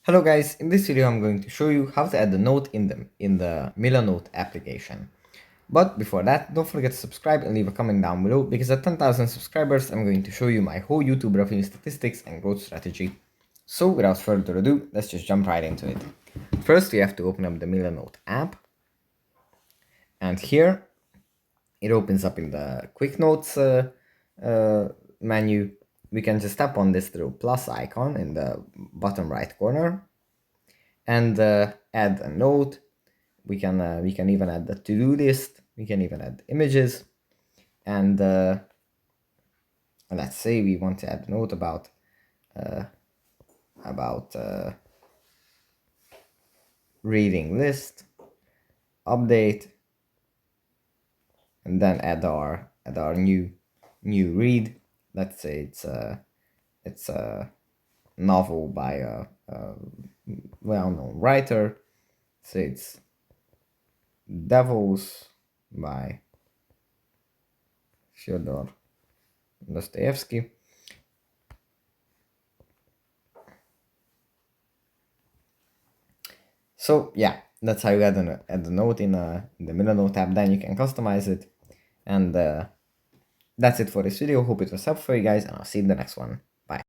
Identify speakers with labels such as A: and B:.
A: Hello guys, in this video I'm going to show you how to add a note in the Milanote application. But before that, don't forget to subscribe and leave a comment down below, because at 10,000 subscribers I'm going to show you my whole YouTube revenue statistics and growth strategy. So without further ado, let's just jump right into it. First we have to open up the Milanote app, and here it opens up in the Quick Notes menu. We can just tap on this little plus icon in the bottom right corner and add a note. We can even add the to-do list. We can even add images, and let's say we want to add a note about reading list, update, and then add our new read. Let's say it's a novel by a well-known writer. Say it's Devils by Fyodor Dostoevsky. So yeah, that's how you add a note in the Milanote tab. Then you can customize it, and that's it for this video. Hope it was helpful for you guys, and I'll see you in the next one. Bye.